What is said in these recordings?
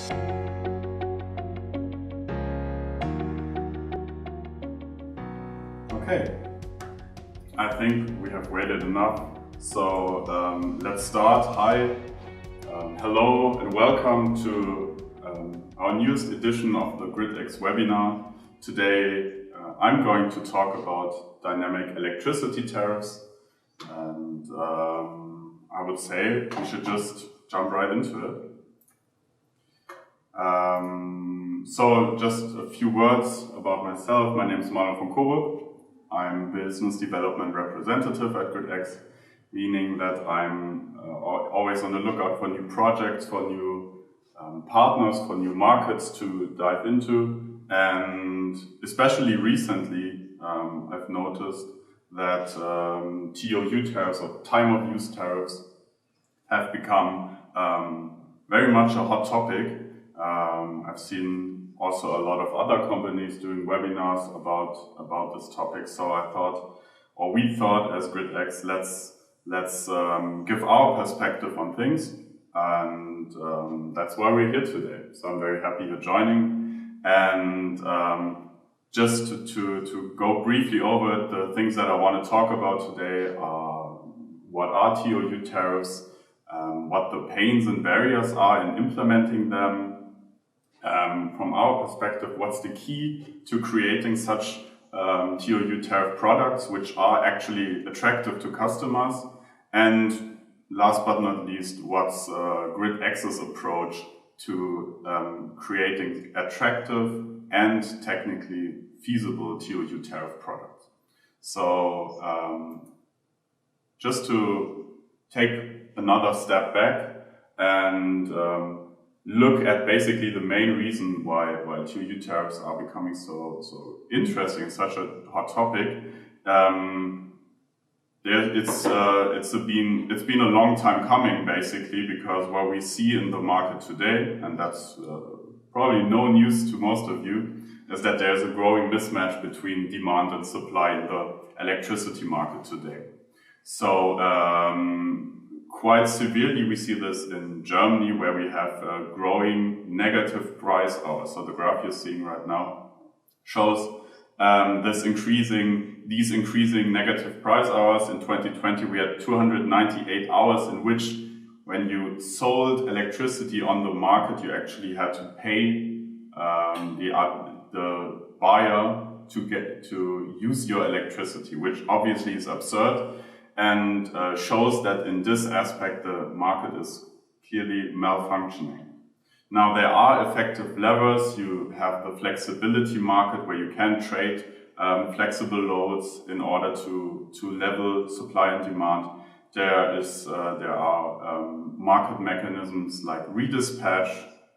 Okay, I think we have waited enough, so let's start. Hi, hello and welcome to our newest edition of the gridX webinar. Today I'm going to talk about dynamic electricity tariffs, and I would say we should just jump right into it. So just a few words about myself. My name is Manuel von Korup. I'm business development representative at gridX, meaning that I'm always on the lookout for new projects, for new partners, for new markets to dive into. And especially recently, I've noticed that ToU-tariffs or time of use tariffs have become very much a hot topic. I've seen also a lot of other companies doing webinars about this topic. So I thought, or we thought as gridX, let's give our perspective on things, and that's why we're here today. So I'm very happy you're joining, and just to go briefly over it, the things that I want to talk about today are what are ToU tariffs, what the pains and barriers are in implementing them. From our perspective, what's the key to creating such ToU tariff products which are actually attractive to customers? And last but not least, what's gridX's approach to creating attractive and technically feasible ToU tariff products? So just to take another step back and look at basically the main reason why ToU tariffs are becoming so interesting, such a hot topic. It's been a long time coming, basically, because what we see in the market today, and that's probably no news to most of you, is that there's a growing mismatch between demand and supply in the electricity market today. So quite severely, we see this in Germany, where we have growing negative price hours. So the graph you're seeing right now shows these increasing negative price hours. In 2020, we had 298 hours in which, when you sold electricity on the market, you actually had to pay the buyer to use your electricity, which obviously is absurd. And shows that in this aspect the market is clearly malfunctioning. Now there are effective levers. You have the flexibility market where you can trade flexible loads in order to level supply and demand. There are market mechanisms like redispatch,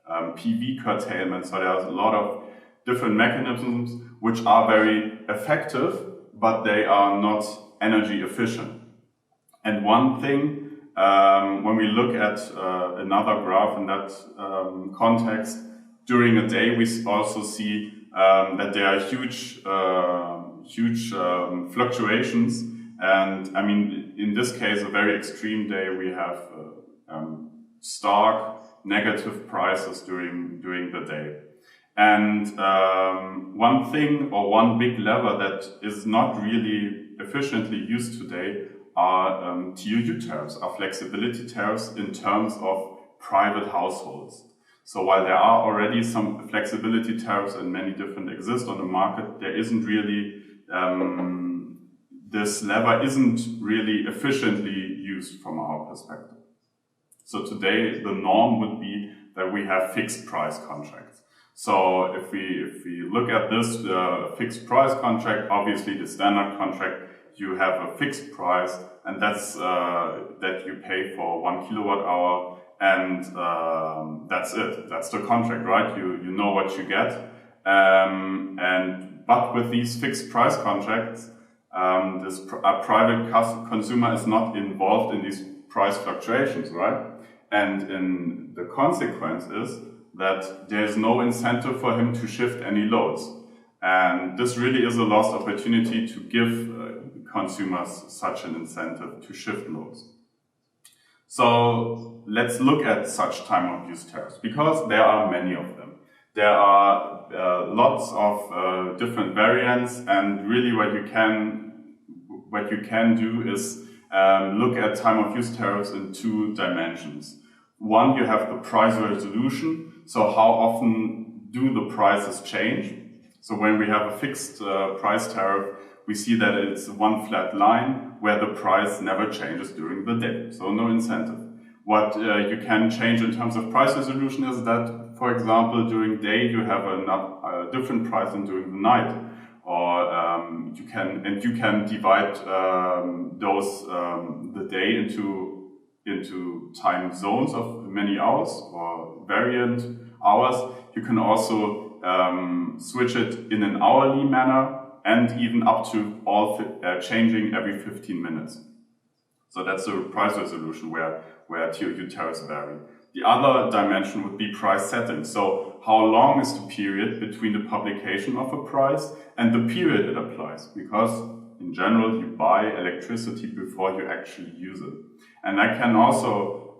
PV curtailment. So there's a lot of different mechanisms which are very effective, but they are not energy efficient. And one thing, when we look at another graph in that context, during a day we also see that there are huge fluctuations. And I mean, in this case, a very extreme day, we have stark negative prices during the day. And one thing or one big lever that is not really efficiently used today are ToU tariffs, are flexibility tariffs in terms of private households. So while there are already some flexibility tariffs and many different exist on the market, there isn't really, this lever isn't really efficiently used from our perspective. So today the norm would be that we have fixed price contracts. So if we look at this fixed price contract, obviously the standard contract, you have a fixed price, and that's that you pay for 1 kilowatt hour, and that's it. That's the contract, right? You know what you get. But with these fixed price contracts, a private consumer is not involved in these price fluctuations, right? And in the consequence is that there's no incentive for him to shift any loads. And this really is a lost opportunity to give consumers such an incentive to shift loads. So let's look at such time of use tariffs, because there are many of them. There are lots of different variants, and really what you can do is look at time of use tariffs in two dimensions. One, you have the price resolution, so how often do the prices change? So when we have a fixed price tariff, we see that it's one flat line where the price never changes during the day, so no incentive. What you can change in terms of price resolution is that, for example, during day you have a different price than during the night, or you can divide the day into time zones of many hours or variant hours. You can also switch it in an hourly manner, and even up to changing every 15 minutes. So that's the price resolution where ToU tariffs vary. The other dimension would be price setting. So how long is the period between the publication of a price and the period it applies? Because in general, you buy electricity before you actually use it. And that can also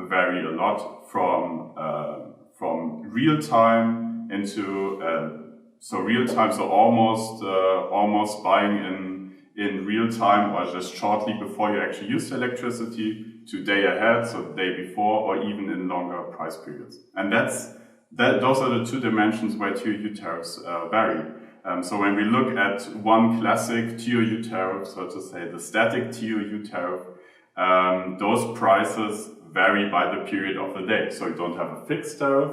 vary a lot from real time into real time, so almost buying in real time, or just shortly before you actually use the electricity, to day ahead, so the day before, or even in longer price periods. And those are the two dimensions where ToU tariffs vary. So when we look at one classic ToU tariff, so to say the static ToU tariff, those prices vary by the period of the day. So you don't have a fixed tariff,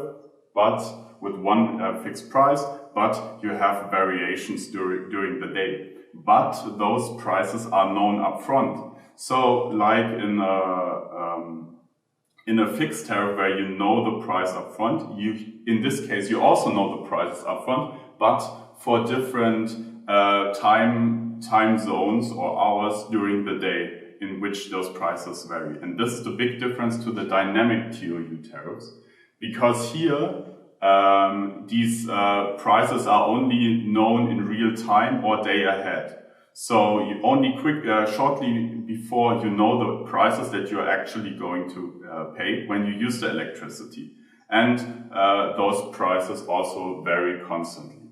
but with one fixed price, but you have variations during the day. But those prices are known upfront. So like in a fixed tariff where you know the price upfront, in this case you also know the prices upfront, but for different time zones or hours during the day in which those prices vary. And this is the big difference to the dynamic ToU tariffs, because here these prices are only known in real time or day ahead. So you only shortly before you know the prices that you are actually going to pay when you use the electricity. And those prices also vary constantly.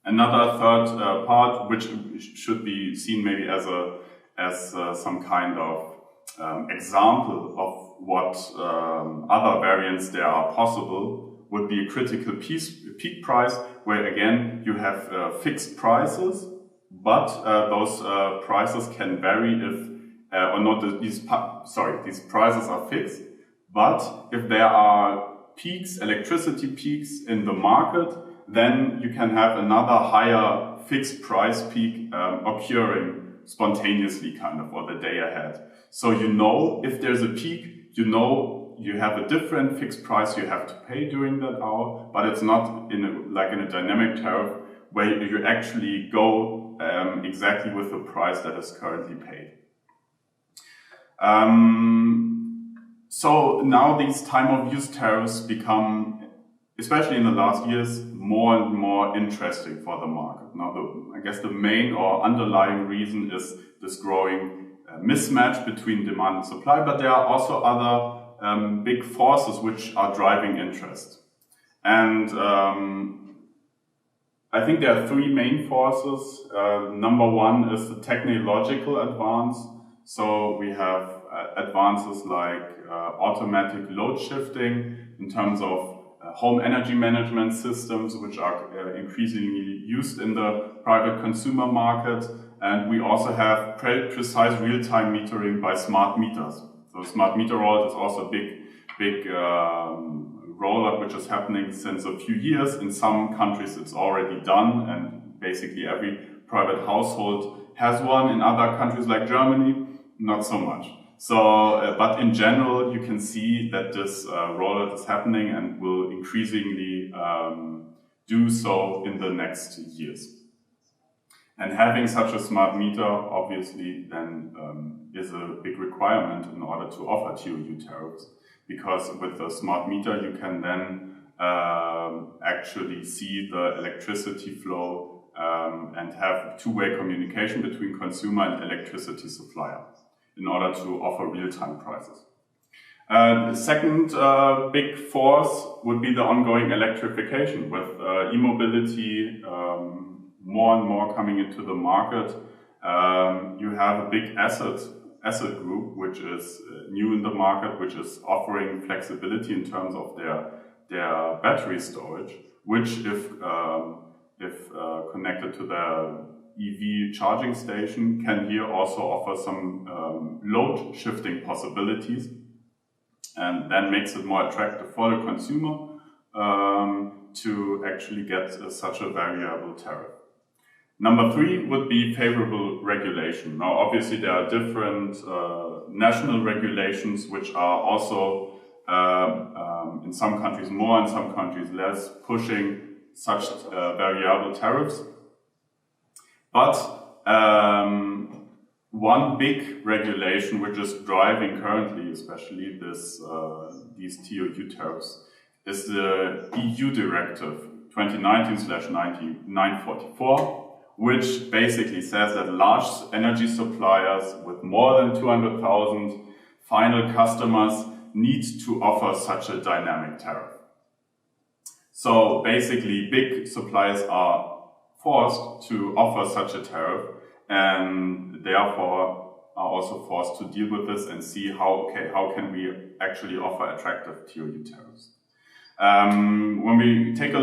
Another third part, which should be seen maybe as some kind of example of what other variants there are possible, would be a critical peak price, where again you have fixed prices, but those prices can vary if these prices are fixed, but if there are peaks, electricity peaks in the market, then you can have another higher fixed price peak occurring spontaneously, kind of, or the day ahead. So you know if there's a peak, you know you have a different fixed price you have to pay during that hour, but it's not like in a dynamic tariff where you actually go exactly with the price that is currently paid. So now these time of use tariffs become, especially in the last years, more and more interesting for the market. Now, I guess the main or underlying reason is this growing mismatch between demand and supply, but there are also other big forces which are driving interest. And I think there are three main forces. Number one is the technological advance. So we have advances like automatic load shifting in terms of home energy management systems, which are increasingly used in the private consumer market. And we also have precise real-time metering by smart meters. So smart meter rollout is also a big rollout which is happening since a few years. In some countries it's already done, and basically every private household has one. In other countries like Germany, not so much. So, but in general, you can see that this rollout is happening and will increasingly do so in the next years. And having such a smart meter, obviously, then is a big requirement in order to offer ToU tariffs, because with the smart meter, you can then actually see the electricity flow and have two-way communication between consumer and electricity supplier. in order to offer real-time prices. The second big force would be the ongoing electrification. With e-mobility more and more coming into the market, you have a big asset group which is new in the market, which is offering flexibility in terms of their battery storage, which if connected to the EV charging station, can here also offer some load shifting possibilities, and then makes it more attractive for the consumer to actually get such a variable tariff. Number three would be favorable regulation. Now, obviously, there are different national regulations which are also in some countries more, in some countries less, pushing such variable tariffs. But one big regulation which is driving currently, especially these ToU-tariffs, is the EU Directive 2019/944, which basically says that large energy suppliers with more than 200,000 final customers need to offer such a dynamic tariff. So basically, big suppliers are forced to offer such a tariff, and therefore are also forced to deal with this and see how can we actually offer attractive ToU-tariffs. When we take a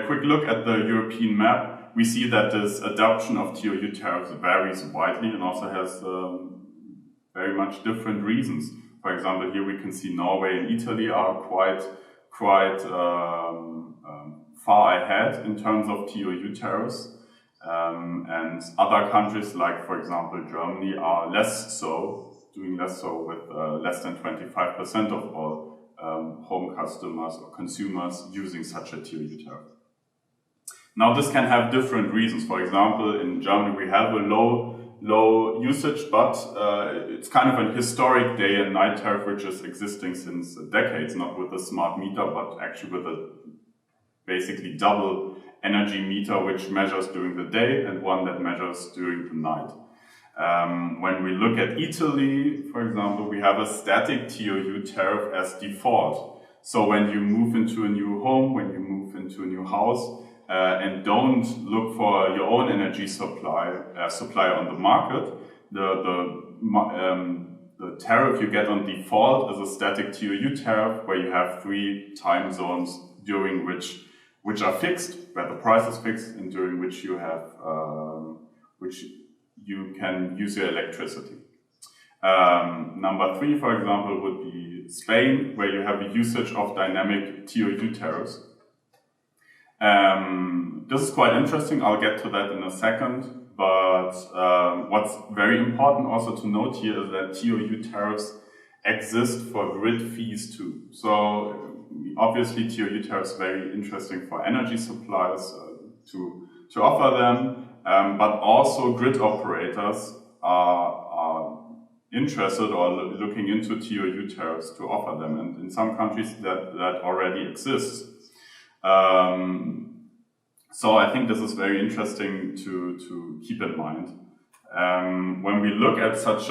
quick look at the European map, we see that this adoption of ToU-tariffs varies widely and also has very much different reasons. For example, here we can see Norway and Italy are quite far ahead in terms of ToU-tariffs, and other countries like, for example, Germany are doing less so with less than 25% of all home customers or consumers using such a ToU-tariff. Now, this can have different reasons. For example, in Germany we have a low usage, but it's kind of a historic day and night tariff which is existing since decades, not with a smart meter, but actually with a basically double energy meter which measures during the day and one that measures during the night. When we look at Italy, for example, we have a static ToU tariff as default. So when you move into a new home, when you move into a new house, and don't look for your own energy supplier on the market, the tariff you get on default is a static ToU tariff where you have 3 time zones during which are fixed, where the price is fixed, and during which you have which you can use your electricity. Number 3, for example, would be Spain, where you have a usage of dynamic ToU tariffs. This is quite interesting. I'll get to that in a second. But what's very important also to note here is that ToU tariffs exist for grid fees too. So obviously ToU tariffs are very interesting for energy suppliers to offer them, but also grid operators are interested or looking into ToU tariffs to offer them, and in some countries that already exists. So I think this is very interesting to keep in mind. When we look at such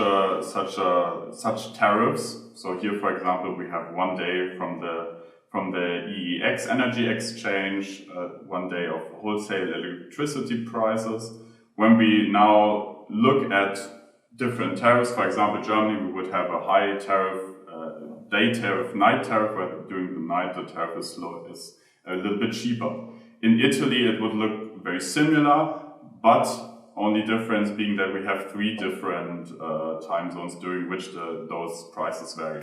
tariffs, so here, for example, we have 1 day from the EEX energy exchange, 1 day of wholesale electricity prices. When we now look at different tariffs, for example, Germany, we would have a high tariff, day tariff, night tariff, where during the night the tariff is a little bit cheaper. In Italy, it would look very similar, but only difference being that we have 3 different time zones during which those prices vary.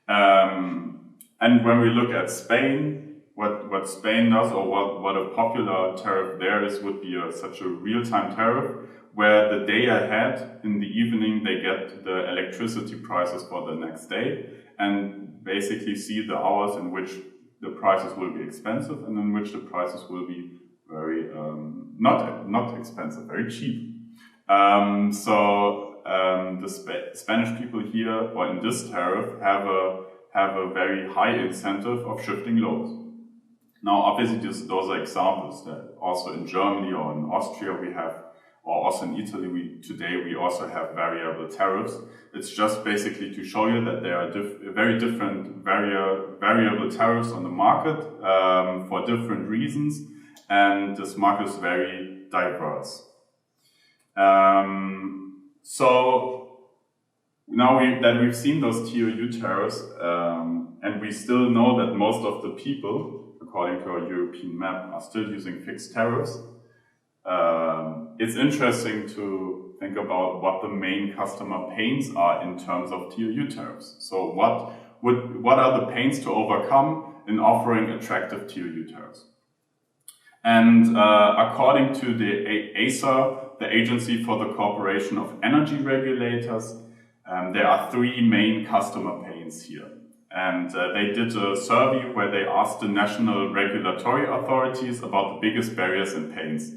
And when we look at Spain, what Spain does, or what a popular tariff there is, would be such a real-time tariff, where the day ahead in the evening they get the electricity prices for the next day and basically see the hours in which the prices will be expensive and in which the prices will be very not expensive, very cheap. The Spanish people here, or in this tariff, have a very high incentive of shifting loads. Now, obviously, those are examples that also in Germany or in Austria we have or also in Italy, today we also have variable tariffs. It's just basically to show you that there are very different variable tariffs on the market for different reasons, and this market is very diverse. So now that we've seen those ToU-tariffs, and we still know that most of the people, according to our European map, are still using fixed tariffs, it's interesting to think about what the main customer pains are in terms of ToU-tariffs. So what are the pains to overcome in offering attractive ToU-tariffs? And according to the ACER, the Agency for the Cooperation of Energy Regulators, there are three main customer pains here. And they did a survey where they asked the national regulatory authorities about the biggest barriers and pains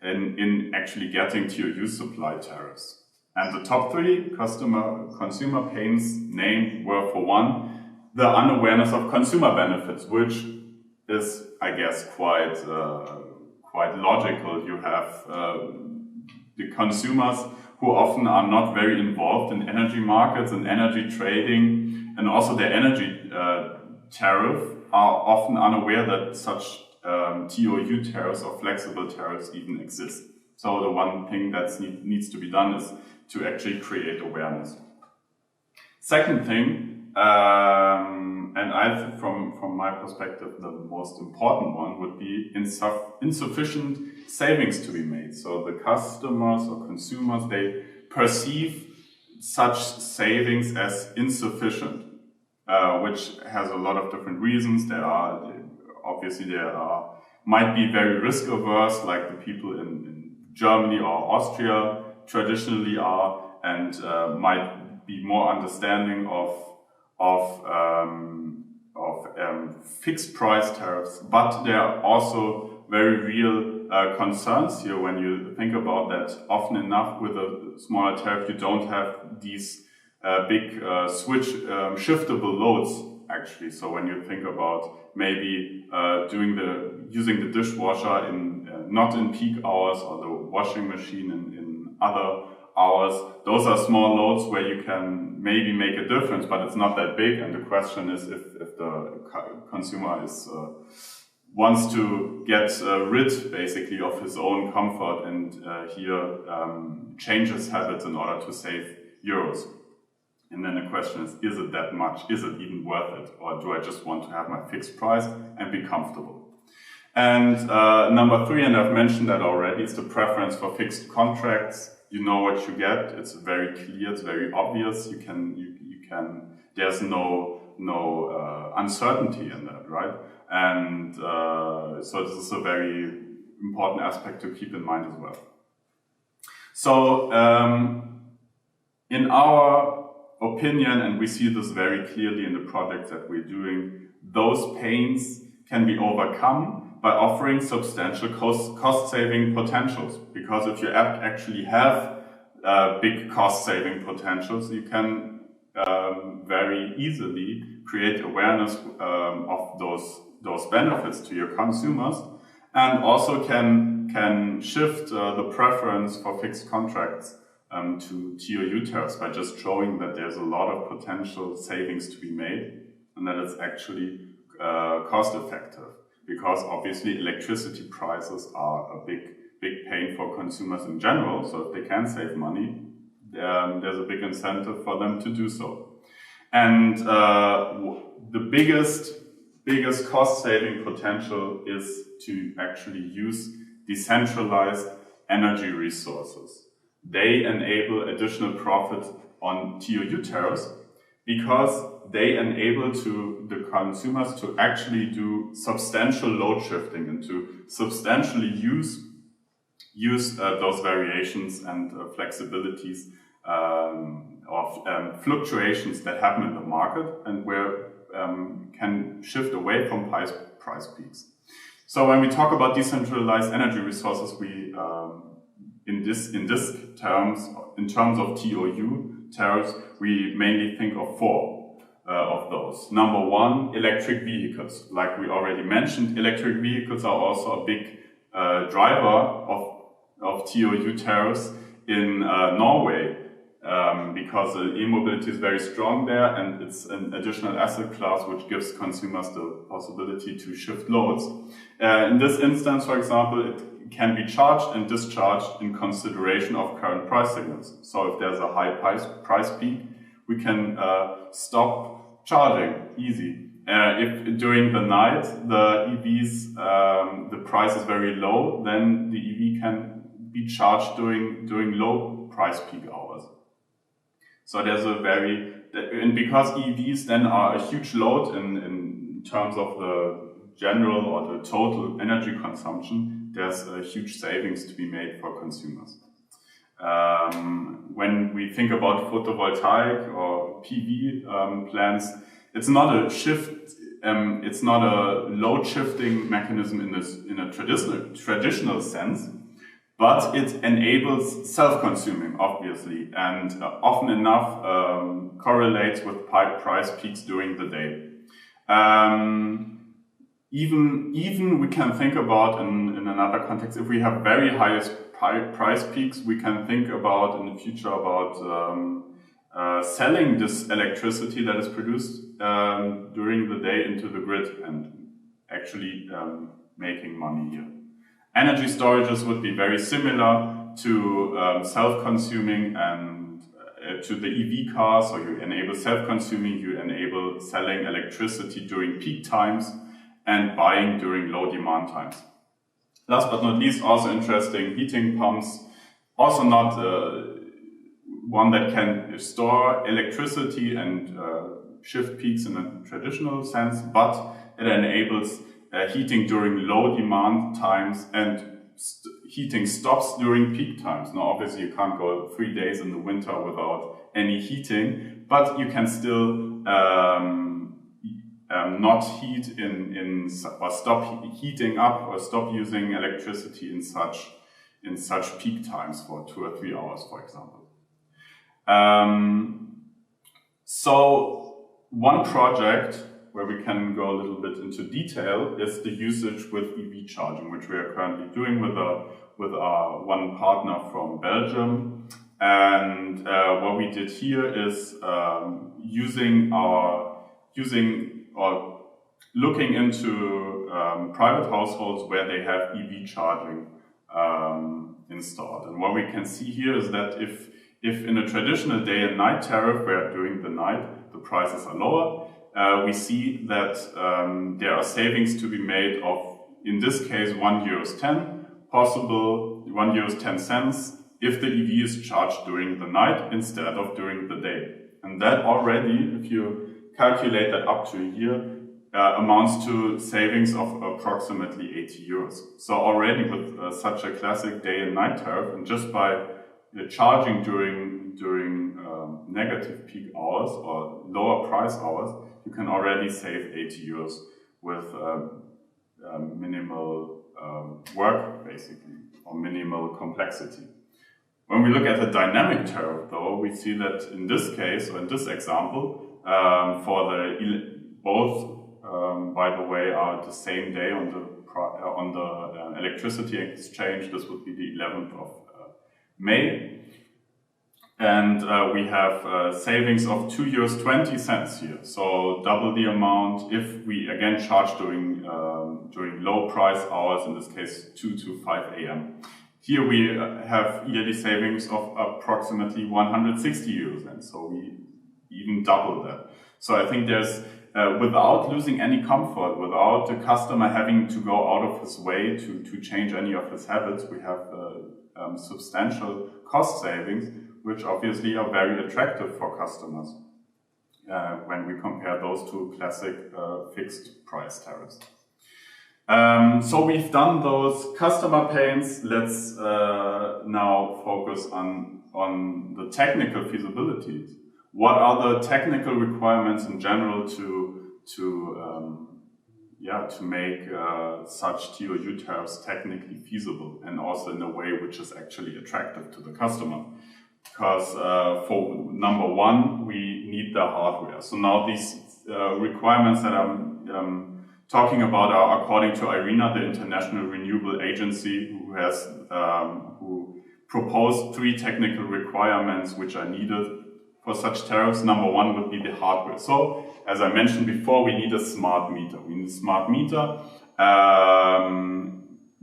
in actually getting ToU supply tariffs. And the top three consumer pains named were, for one, the unawareness of consumer benefits, which is, I guess, quite logical. You have the consumers who often are not very involved in energy markets and energy trading, and also their energy tariff, are often unaware that such ToU tariffs or flexible tariffs even exist. So the one thing that needs to be done is to actually create awareness. Second thing, and I think from my perspective, the most important one would be insufficient savings to be made. So the customers or consumers, they perceive such savings as insufficient, which has a lot of different reasons. There might be very risk averse, like the people in Germany or Austria traditionally are, and might be more understanding of fixed price tariffs. But there are also very real concerns here when you think about that. Often enough, with a smaller tariff, you don't have these big shiftable loads, actually. So when you think about maybe using the dishwasher not in peak hours, or the washing machine in other hours, those are small loads where you can maybe make a difference, but it's not that big. And the question is if the consumer wants to get rid basically of his own comfort and change his habits in order to save euros. And then the question is it that much? Is it even worth it? Or do I just want to have my fixed price and be comfortable? And number three, and I've mentioned that already, is the preference for fixed contracts. You know what you get. It's very clear. It's very obvious. You can. There's no uncertainty in that, right? And so this is a very important aspect to keep in mind as well. So in our opinion, and we see this very clearly in the projects that we're doing, those pains can be overcome by offering substantial cost-saving potentials. Because if you actually have big cost-saving potentials, you can very easily create awareness of those benefits to your consumers, and also can shift the preference for fixed contracts to ToU-tariffs by just showing that there's a lot of potential savings to be made and that it's actually cost effective. Because obviously electricity prices are a big pain for consumers in general. So if they can save money, there's a big incentive for them to do so. And the biggest cost-saving potential is to actually use decentralized energy resources. They enable additional profit on ToU tariffs because they enable the consumers to actually do substantial load shifting and to substantially use those variations and flexibilities of fluctuations that happen in the market, and where can shift away from price peaks. So when we talk about decentralized energy resources, we in terms of ToU tariffs, we mainly think of four of those. Number one, electric vehicles. Like we already mentioned, electric vehicles are also a big driver of ToU-tariffs in Norway, because e-mobility is very strong there, and it's an additional asset class which gives consumers the possibility to shift loads. In this instance, for example, it can be charged and discharged in consideration of current price signals. So if there's a high price peak, we can stop charging, easy. If during the night the EVs, the price is very low, then the EV can be charged during low price peak hours. So there's and because EVs then are a huge load in terms of the general or the total energy consumption, there's a huge savings to be made for consumers. When we think about photovoltaic or PV plants, it's not a it's not a load shifting mechanism in a traditional sense, but it enables self-consuming, obviously, and often enough correlates with price peaks during the day. Even we can think about in another context, if we have very highest price peaks, we can think about in the future about selling this electricity that is produced during the day into the grid and actually making money here. Energy storages would be very similar to self-consuming and to the EV cars. So you enable self-consuming, you enable selling electricity during peak times and buying during low demand times. Last but not least, also interesting, heating pumps, also not one that can store electricity and shift peaks in a traditional sense, but it enables heating during low demand times and heating stops during peak times. Now, obviously, you can't go 3 days in the winter without any heating, but you can still not heat or stop heating up or stop using electricity in such peak times for 2 or 3 hours, for example. So one project where we can go a little bit into detail is the usage with EV charging, which we are currently doing with our one partner from Belgium. And what we did here is looking into private households where they have EV charging installed. And what we can see here is that if in a traditional day and night tariff, where during the night the prices are lower, we see that there are savings to be made of, in this case, €1.10, possible €1.10 if the EV is charged during the night instead of during the day. And that already, if you calculate that up to a year, amounts to savings of approximately €80. So already with such a classic day and night tariff, and just by charging during negative peak hours or lower price hours, you can already save €80 with minimal work, basically, or minimal complexity. When we look at the dynamic tariff, though, we see that in this case, or in this example, both, by the way, are the same day on the electricity exchange. This would be the 11th of May. And we have savings of €2.20 here, so double the amount if we again charge during low price hours, in this case 2 to 5 a.m. Here we have yearly savings of approximately €160, and so we even double that. So I think there's, without losing any comfort, without the customer having to go out of his way to change any of his habits, we have substantial cost savings, which obviously are very attractive for customers when we compare those to classic fixed price tariffs. So we've done those customer pains. Let's now focus on the technical feasibilities. What are the technical requirements in general to make such ToU-tariffs technically feasible, and also in a way which is actually attractive to the customer? Because for number one, we need the hardware. So now these requirements that I'm talking about according to IRENA, the International Renewable Agency, who proposed 3 technical requirements which are needed for such tariffs. Number 1 would be the hardware. So, as I mentioned before, we need a smart meter. We need a smart meter.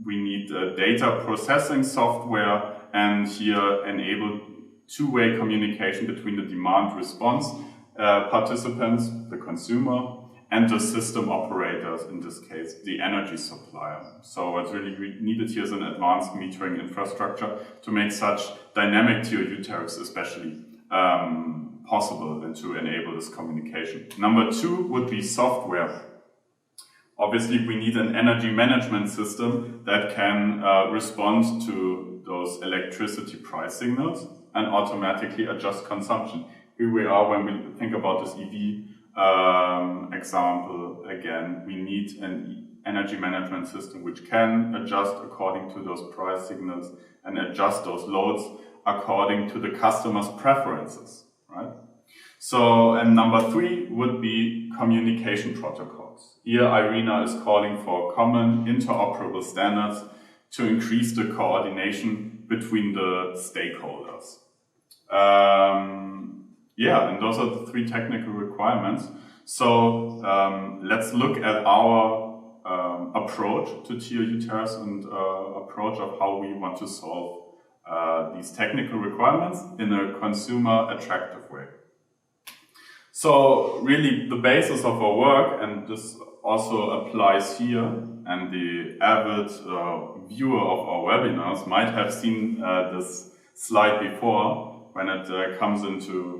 We need data processing software, and here enable two-way communication between the demand response participants, the consumer, and the system operators, in this case, the energy supplier. So what's really needed here is an advanced metering infrastructure to make such dynamic ToU tariffs especially possible and to enable this communication. Number 2 would be software. Obviously, we need an energy management system that can respond to those electricity price signals and automatically adjust consumption. Here we are when we think about this EV example. Again, we need an energy management system which can adjust according to those price signals and adjust those loads according to the customer's preferences, right? So, and number 3 would be communication protocols. Here, IRENA is calling for common interoperable standards to increase the coordination between the stakeholders. Yeah, and those are the 3 technical requirements. So let's look at our approach to ToU tariffs and approach of how we want to solve these technical requirements in a consumer attractive way. So really the basis of our work, and this also applies here, and the avid viewer of our webinars might have seen this slide before when it comes into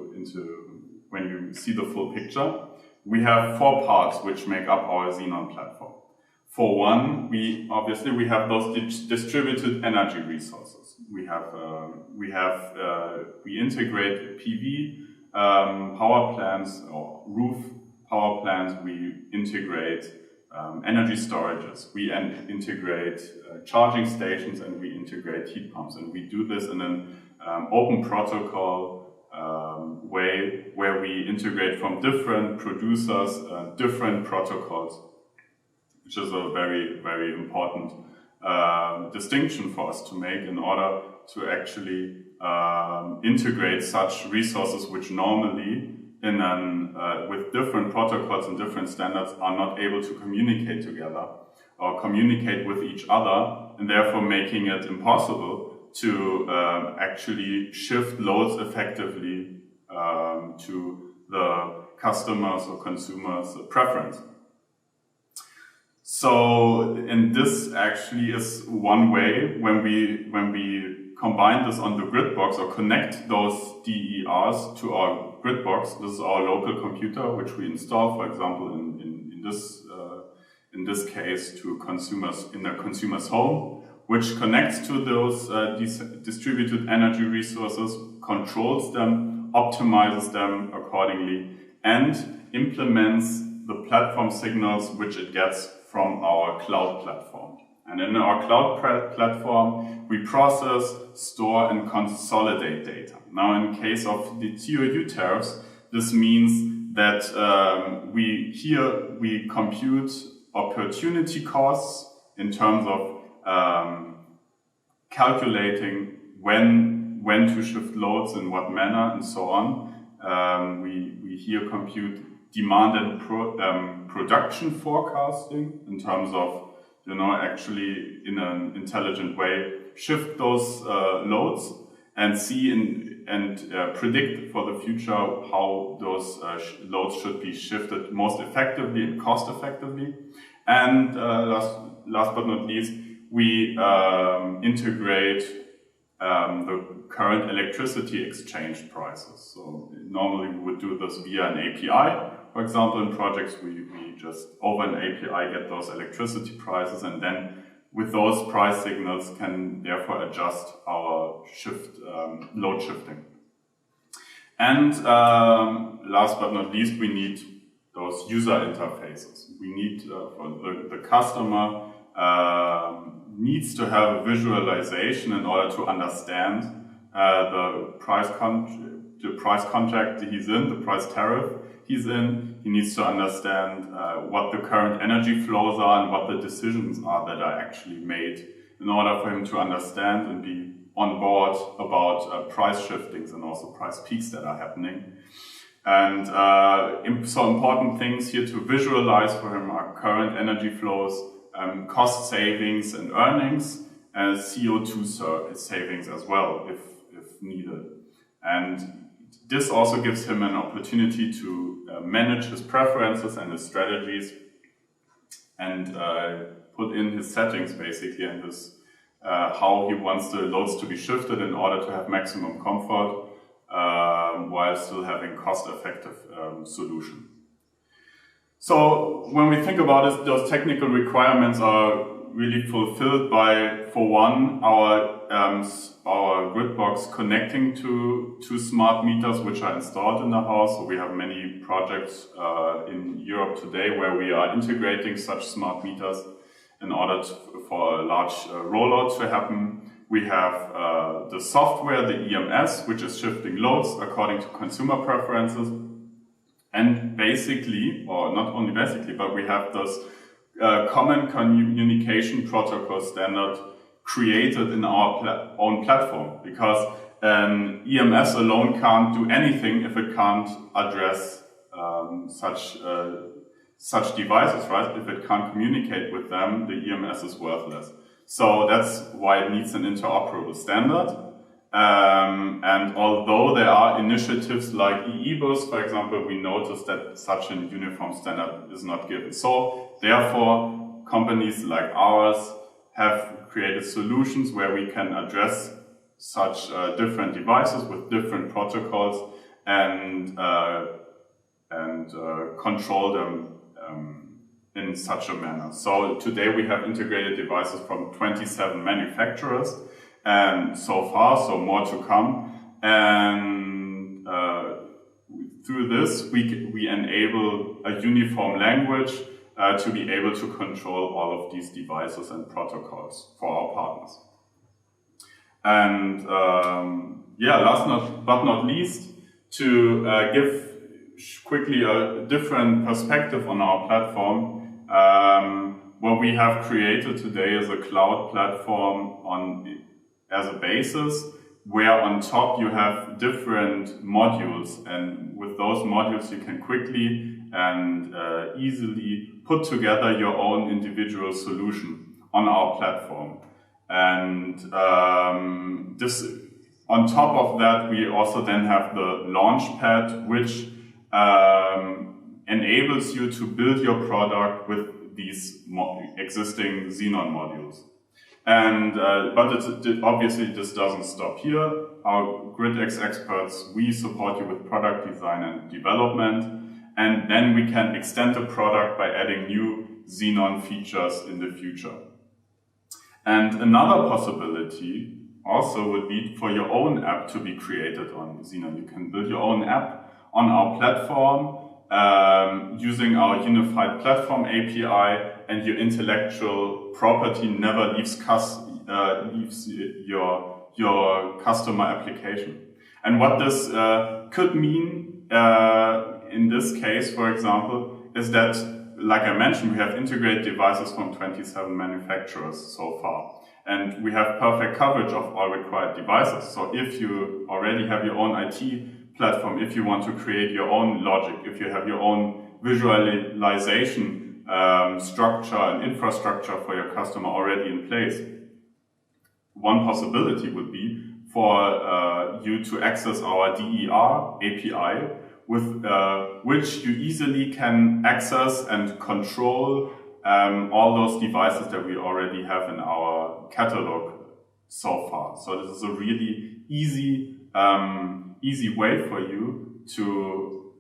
when you see the full picture. We have 4 parts which make up our XENON platform. For one, we have those distributed energy resources. We integrate PV power plants or roof power plants. We integrate energy storages. We integrate charging stations, and we integrate heat pumps. And we do this in an open protocol way where we integrate from different producers, different protocols, which is a very, very important distinction for us to make in order to actually integrate such resources which normally with different protocols and different standards are not able to communicate together or communicate with each other, and therefore making it impossible to actually shift loads effectively to the customers or consumers' preference. So, and this actually is one way when we combine this on the grid box or connect those DERs to our grid box. This is our local computer, which we install, for example, in this case, to consumers in the consumer's home, which connects to those distributed energy resources, controls them, optimizes them accordingly, and implements the platform signals which it gets from our cloud platform. And in our cloud platform, we process, store, and consolidate data. Now, in case of the ToU tariffs, this means that we compute opportunity costs in terms of calculating when to shift loads in what manner and so on. We here compute demand and production forecasting in terms of, actually in an intelligent way, shift those loads and see and predict for the future how those loads should be shifted most effectively and cost effectively. And last but not least, we integrate the current electricity exchange prices. So normally we would do this via an API. For example, in projects, we just over an API get those electricity prices, and then with those price signals can therefore adjust our load shifting. And last but not least, we need those user interfaces. We need for the customer needs to have a visualization in order to understand the the price contract he's in, the price tariff he's in. He needs to understand what the current energy flows are and what the decisions are that are actually made in order for him to understand and be on board about price shiftings and also price peaks that are happening. And so important things here to visualize for him are current energy flows, cost savings and earnings, and CO2 savings as well, if needed. And this also gives him an opportunity to manage his preferences and his strategies and put in his settings basically and his how he wants the loads to be shifted in order to have maximum comfort while still having cost-effective solution. So when we think about it, those technical requirements are really fulfilled by, for one, our grid box connecting to smart meters which are installed in the house. So we have many projects in Europe today where we are integrating such smart meters in order for a large rollout to happen. We have the software, the EMS, which is shifting loads according to consumer preferences. And basically, or not only basically, but we have this common communication protocol standard created in our own platform, because an EMS alone can't do anything if it can't address such devices, right? If it can't communicate with them, the EMS is worthless. So that's why it needs an interoperable standard. And although there are initiatives like EEBUS, for example, we noticed that such a uniform standard is not given. So therefore, companies like ours have created solutions where we can address such different devices with different protocols and control them in such a manner. So today we have integrated devices from 27 manufacturers, and so far, so more to come. And through this, we enable a uniform language to be able to control all of these devices and protocols for our partners. And last but not least, to give quickly a different perspective on our platform, what we have created today is a cloud platform as a basis, where on top you have different modules, and with those modules you can quickly and easily put together your own individual solution on our platform. And this, on top of that, we also then have the Launchpad, which enables you to build your product with these existing XENON modules. And but obviously this doesn't stop here. Our GridX experts, we support you with product design and development, and then we can extend the product by adding new XENON features in the future. And another possibility also would be for your own app to be created on XENON. You can build your own app on our platform using our unified platform API, and your intellectual property never leaves your customer application. And what this could mean in this case, for example, is that, like I mentioned, we have integrated devices from 27 manufacturers so far. And we have perfect coverage of all required devices. So if you already have your own IT platform, if you want to create your own logic, if you have your own visualization structure and infrastructure for your customer already in place, one possibility would be for you to access our DER API, with which you easily can access and control all those devices that we already have in our catalog so far. So this is a really easy way for you to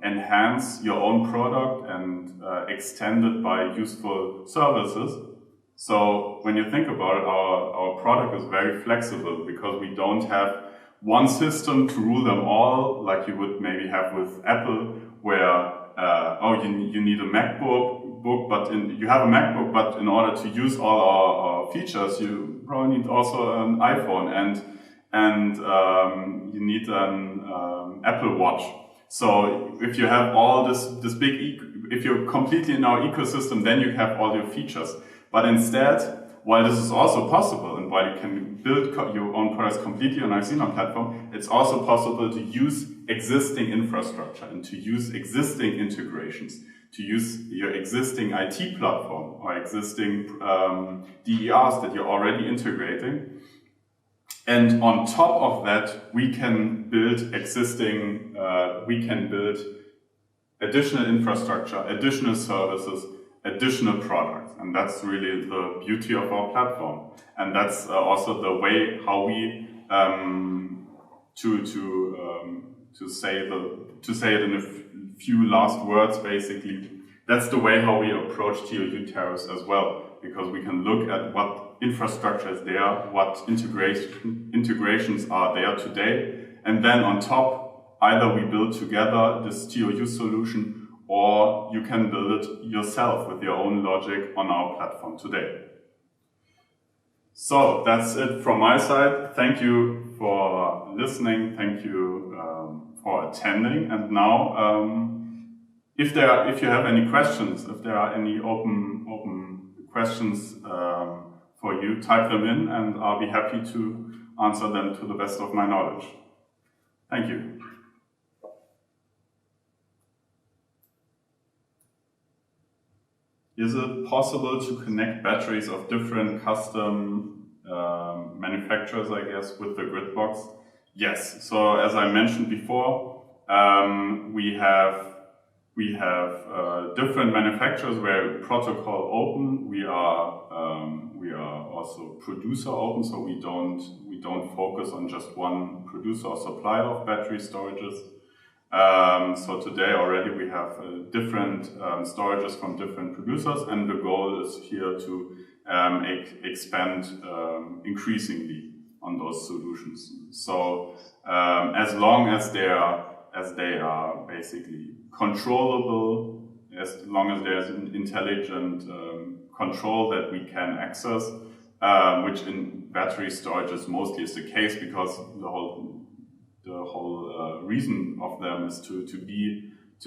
enhance your own product and extend it by useful services. So when you think about it, our product is very flexible, because we don't have one system to rule them all, like you would maybe have with Apple, where you need a MacBook, but you have a MacBook, but in order to use all our features, you probably need also an iPhone. And and you need an Apple Watch. So if you have all this big, if you're completely in our ecosystem, then you have all your features. But instead, while this is also possible, and while you can build your own products completely on our XENON platform, it's also possible to use existing infrastructure and to use existing integrations, to use your existing IT platform or existing DERs that you're already integrating. And on top of that, we can build additional infrastructure, additional services, additional products. And that's really the beauty of our platform. And that's also the way how we, to say it in a few last words, basically, that's the way how we approach ToU-tariffs as well, because we can look at what infrastructure is there, what integrations are there today, and then on top, either we build together this ToU solution, or you can build it yourself with your own logic on our platform today. So that's it from my side. Thank you for listening. Thank you for attending. And now, if you have any questions, if there are any open questions for you, type them in, and I'll be happy to answer them to the best of my knowledge. Thank you. Is it possible to connect batteries of different custom manufacturers, I guess, with the gridbox? Yes. So as I mentioned before, we have different manufacturers where protocol open. We are also producer open, so we don't focus on just one producer or supplier of battery storages. So today already we have different storages from different producers, and the goal is here to expand increasingly on those solutions. So as long as they are basically controllable, as long as there's an intelligent control that we can access, which in battery storages mostly is the case, because the whole reason of them is to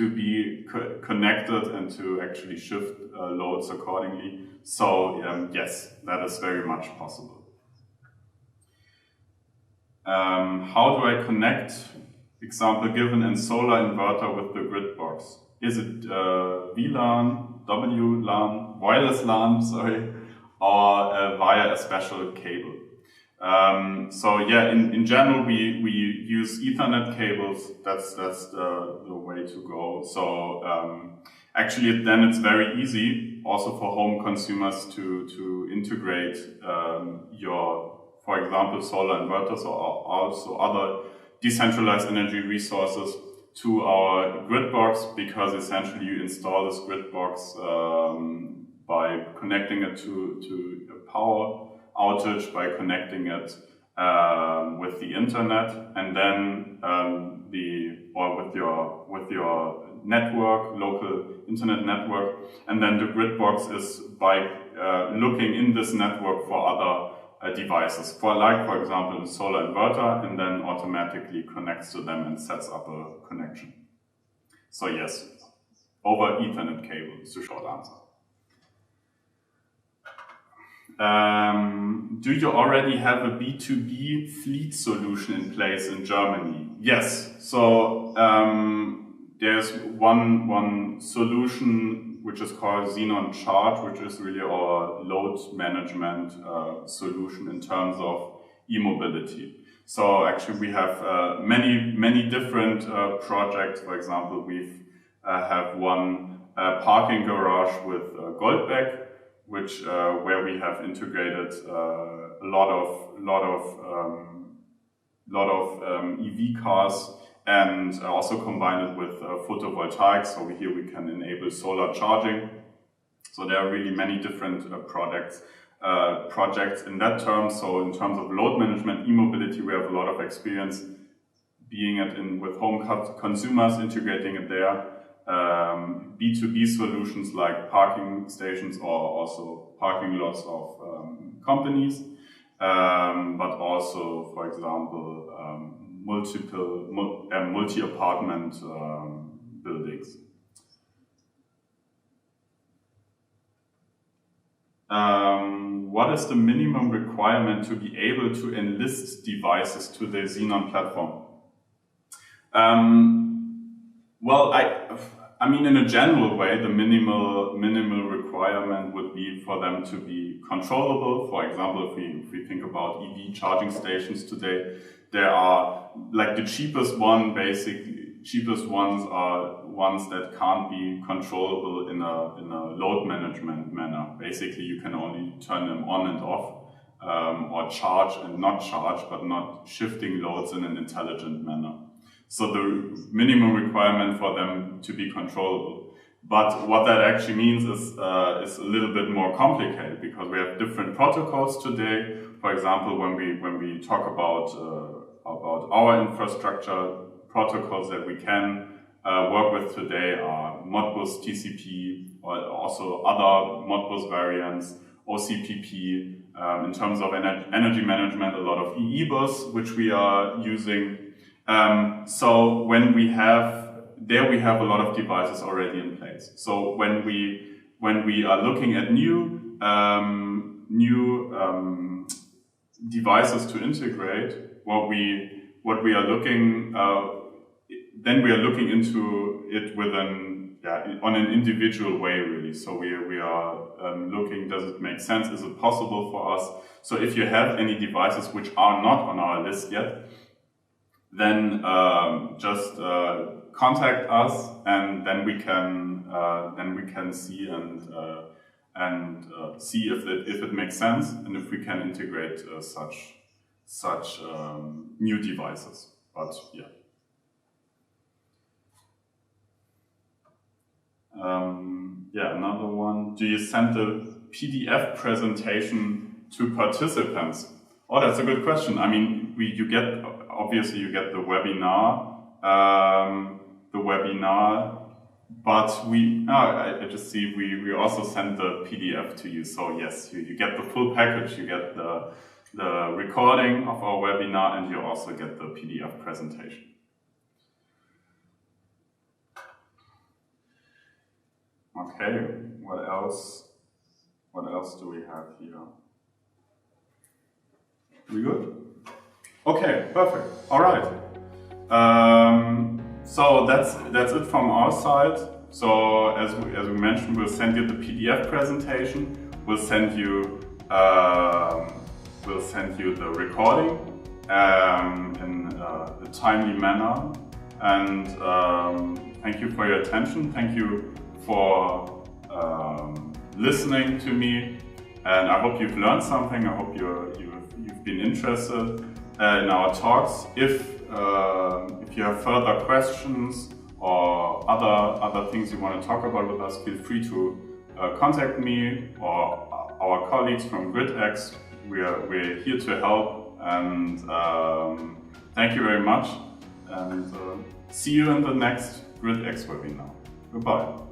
be connected and to actually shift loads accordingly. So yes, that is very much possible. How do I connect? Example given in solar inverter with the grid box. Is it VLAN, WLAN, wireless LAN, sorry, or via a special cable? So yeah, in general we use Ethernet cables. That's the way to go. So actually then it's very easy also for home consumers to integrate for example, solar inverters or also other decentralized energy resources to our grid box, because essentially you install this grid box by connecting it to a power outage, by connecting it with the internet, and then with your network, local internet network, and then the grid box is by looking in this network for other devices, for example a solar inverter, and then automatically connects to them and sets up a connection. So yes, over Ethernet cable is the short answer. Do you already have a B2B fleet solution in place in Germany? Yes. So there's one solution which is called XENON Charge, which is really our load management solution in terms of e-mobility. So actually we have many different projects. For example, we have one parking garage with Goldbeck, which where we have integrated a lot of EV cars, and also combined it with photovoltaics. So here we can enable solar charging. So there are really many different projects in that term. So in terms of load management, e-mobility, we have a lot of experience being with home consumers, integrating it there. B2B solutions like parking stations or also parking lots of companies. but also, for example, multi-apartment buildings. What is the minimum requirement to be able to enlist devices to the XENON platform? Well, I mean, in a general way, the minimal requirement would be for them to be controllable. For example, if we think about EV charging stations today, there are like the cheapest ones are ones that can't be controllable in a load management manner. Basically, you can only turn them on and off, or charge and not charge, but not shifting loads in an intelligent manner. So the minimum requirement for them to be controllable. But what that actually means is a little bit more complicated, because we have different protocols today. For example, when we talk about our infrastructure, protocols that we can work with today are Modbus TCP, or also other Modbus variants, OCPP. In terms of energy management, a lot of EEBus, which we are using. So when we have a lot of devices already in place. So when we are looking at new devices to integrate, what we are looking then we are looking into it on an individual way, really. So we are looking, does it make sense? Is it possible for us? So if you have any devices which are not on our list yet, then just contact us, and then we can see and see if it makes sense, and if we can integrate such new devices. But yeah. Another one. Do you send the PDF presentation to participants? Oh, that's a good question. I mean, you get the webinar, but I just see we also send the PDF to you. So yes, you get the full package. You get the recording of our webinar, and you also get the PDF presentation. Okay, what else do we have here? We good? Okay, perfect. All right. So that's it from our side. So as we mentioned, we'll send you the PDF presentation. We'll send you the recording in a timely manner. And thank you for your attention. Thank you for listening to me, and I hope you've learned something. I hope you've been interested in our talks. If you have further questions or other things you want to talk about with us, feel free to contact me or our colleagues from gridX. We're here to help, and thank you very much, and see you in the next gridX webinar. Goodbye.